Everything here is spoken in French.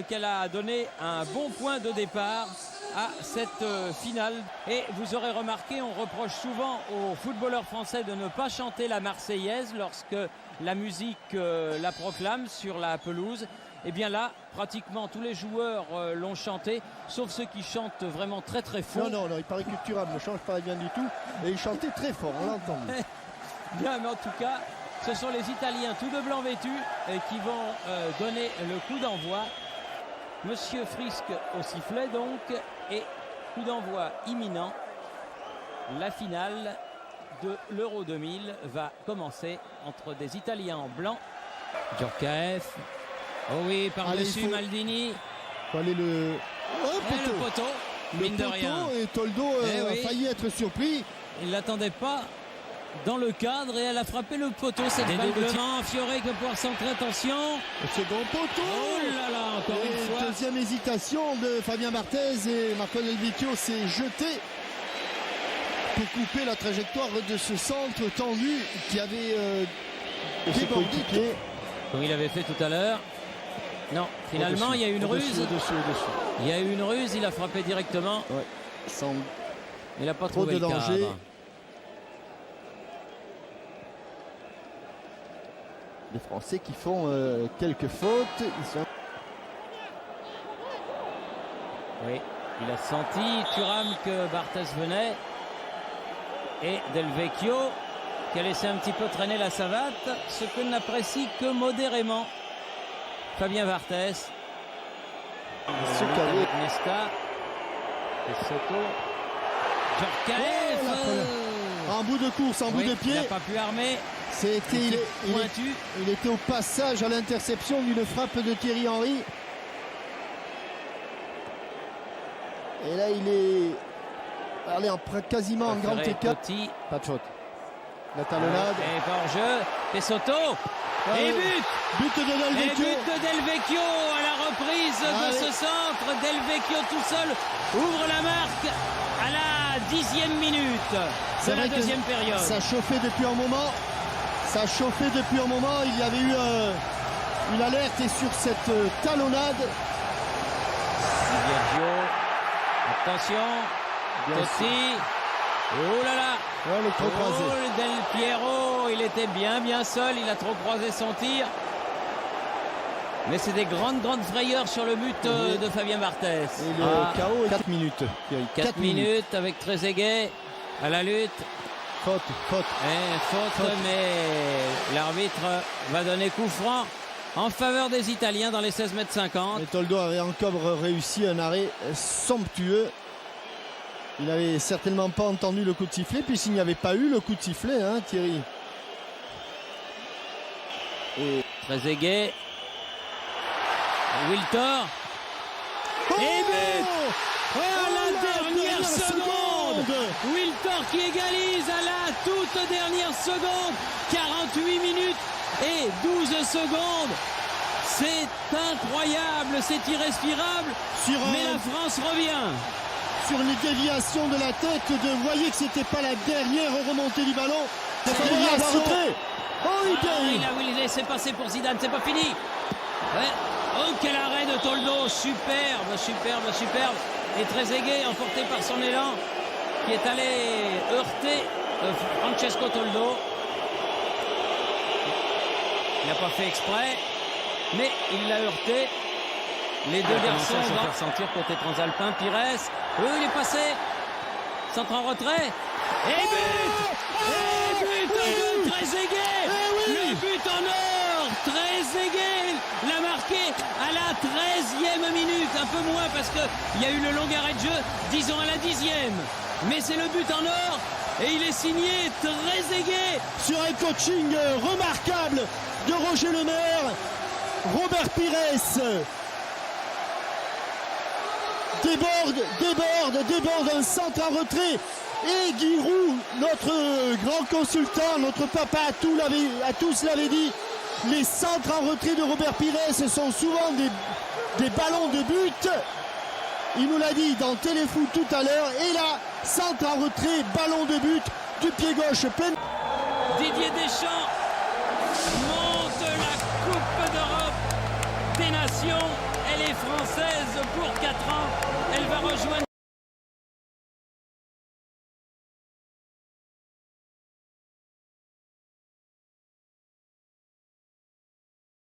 qu'elle a donné un bon point de départ à cette finale. Et vous aurez remarqué, on reproche souvent aux footballeurs français de ne pas chanter la Marseillaise lorsque la musique la proclame sur la pelouse. Et bien là, pratiquement tous les joueurs l'ont chanté, sauf ceux qui chantent vraiment très très fort. Non, il paraît que Thuram ne change pas bien du tout, et il chantait très fort, on l'a entendu. Bien, mais en tout cas, ce sont les Italiens tout de blanc vêtus qui vont donner le coup d'envoi. Monsieur Frisk au sifflet donc, et coup d'envoi imminent. La finale de l'Euro 2000 va commencer entre des Italiens en blanc. Djorkaeff. Oh oui, par-dessus Maldini. Faut aller le poteau. Mine de rien. Et Toldo a failli être surpris. Il ne l'attendait pas dans le cadre et elle a frappé le poteau. Cette balle de vent. Fioré qui va pouvoir centrer. Attention. Le second poteau. Oh là là, encore une fois. Deuxième hésitation de Fabien Barthez et Marco Del Vecchio s'est jeté pour couper la trajectoire de ce centre tendu qui avait débordé. Comme il avait fait tout à l'heure. Non, finalement, il y a eu une ruse. Il y a eu une ruse, il a frappé directement. Ouais, sans il n'a pas trop trouvé de danger. Les Français qui font quelques fautes. Oui, il a senti Thuram que Barthez venait. Et Del Vecchio qui a laissé un petit peu traîner la savate, ce que n'apprécie que modérément Fabien Barthez. Avec Nesta. Et Soto. Djorkaeff. En bout de course, en bout de pied. Il n'a pas pu armer. Il était au passage à l'interception d'une frappe de Thierry Henry. Et là, il est allé quasiment en grand écart. Pas de faute. La talonnade. Et pas hors jeu. Et Soto. Et but de Del Vecchio. Et but de Del Vecchio à la reprise de ce centre. Del Vecchio tout seul ouvre la marque à la 10e minute de la deuxième période. Ça chauffait depuis un moment. Il y avait eu une alerte et sur cette talonnade. Sergio. Attention. Totti. Oh là là. Ouais, le trop croisé. Del Piero, il était bien seul, il a trop croisé son tir. Mais c'est des grandes frayeurs sur le but de Fabien Barthez. Et le KO est 4 minutes. 4 minutes avec Trezeguet à la lutte. Faute. Mais l'arbitre va donner coup franc en faveur des Italiens dans les 16,50 m. Et Toldo avait encore réussi un arrêt somptueux. Il n'avait certainement pas entendu le coup de sifflet, puisqu'il n'y avait pas eu le coup de sifflet, hein, Thierry. Et Trezeguet. Wiltor. Et but à la dernière seconde. Wiltor qui égalise à la toute dernière seconde. 48 minutes et 12 secondes. C'est incroyable, c'est irrespirable. Mais la France revient. Sur une déviation de la tête, vous voyez que c'était pas la dernière remontée du ballon. Il a laissé passer pour Zidane, c'est pas fini. Ouais. Oh, quel arrêt de Toldo, superbe. Et Trezeguet, emporté par son élan, qui est allé heurter Francesco Toldo. Il n'a pas fait exprès, mais il l'a heurté. Les deux garçons vont faire sentir côté transalpin. Pires, il est passé. Centre en retrait. Et but de Trezeguet. Le but en or. Trezeguet l'a marqué à la 13e minute. Un peu moins parce qu'il y a eu le long arrêt de jeu, disons à la 10e. Mais c'est le but en or. Et il est signé Trezeguet. Sur un coaching remarquable de Roger Lemaire. Robert Pires déborde, un centre en retrait. Et Giroud, notre grand consultant, notre papa à tous l'avait dit, les centres en retrait de Robert Pires sont souvent des ballons de but. Il nous l'a dit dans Téléfoot tout à l'heure. Et là, centre en retrait, ballon de but du pied gauche plein. Didier Deschamps